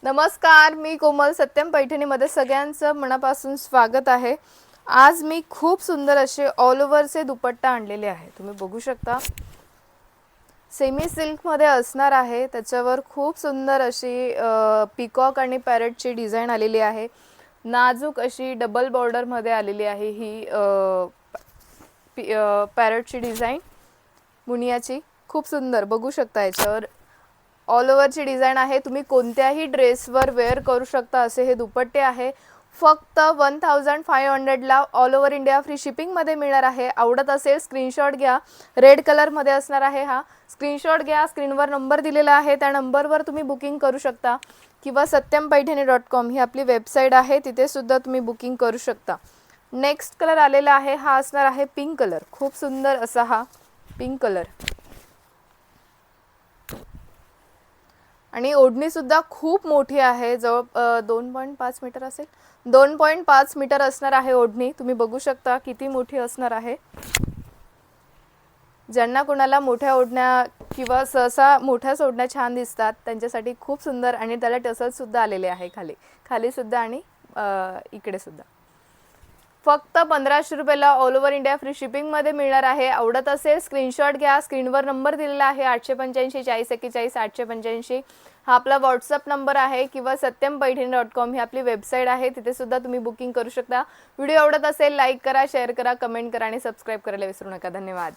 नमस्कार, मी कोमल. सत्यम पैठणीमध्ये सगळ्यांचं मनापासून स्वागत आहे. आज मी खूप सुंदर असे ऑल ओव्हरचे दुपट्टा आणलेले आहे. तुम्ही बघू शकता. सेमी सिल्कमध्ये असणार आहे. त्याच्यावर खूप सुंदर अशी पिकॉक आणि पॅरेटची डिझाईन आलेली आहे. नाजूक अशी डबल बॉर्डरमध्ये आलेली आहे ही पॅरेटची डिझाईन मुनियाची. खूप सुंदर बघू शकता. याच्यावर ऑल ओव्हरची डिझाईन आहे. तुम्ही कोणत्याही ड्रेसवर वेअर करू शकता असे हे दुपट्टे आहे. फक्त 1500 ला ऑल ओव्हर इंडिया फ्री शिपिंगमध्ये मिळणार आहे. आवडत असेल स्क्रीनशॉट घ्या. रेड कलरमध्ये असणार आहे हा. स्क्रीनशॉट घ्या. स्क्रीनवर नंबर दिलेला आहे, त्या नंबरवर तुम्ही बुकिंग करू शकता किंवा satyampaithani.com ही आपली वेबसाईट आहे, तिथे सुद्धा तुम्ही बुकिंग करू शकता. नेक्स्ट कलर आलेला आहे, हा असणार आहे पिंक कलर. खूप सुंदर असा हा पिंक कलर. आणि ओढणी सुद्धा खूप मोठी आहे. जवळ 2.5 मीटर असेल. 2.5 मीटर असणार आहे ओढणी. तुम्ही बघू शकता किती मोठी असणार आहे. ज्यांना कोणाला मोठ्या ओढण्या किंवा सहसा मोठ्याच ओढण्या छान दिसतात त्यांच्यासाठी खूप सुंदर. आणि त्याला टसल्स सुद्धा आलेले आहे खाली सुद्धा आणि इकडे सुद्धा. फक्त 1500 रुपयाला ऑल ओव्हर इंडिया फ्री शिपिंगमध्ये मिळणार आहे. आवडत असेल स्क्रीनशॉट घ्या. स्क्रीनवर नंबर दिलेला आहे 885 40 41 885. हा आपला व्हॉट्सअप नंबर आहे किंवा satyampaithani.com ही आपली वेबसाईट आहे, तिथे सुद्धा तुम्ही बुकिंग करू शकता. व्हिडिओ आवडत असेल लाईक करा, शेअर करा, कमेंट करा आणि सबस्क्राईब करायला विसरू नका. धन्यवाद.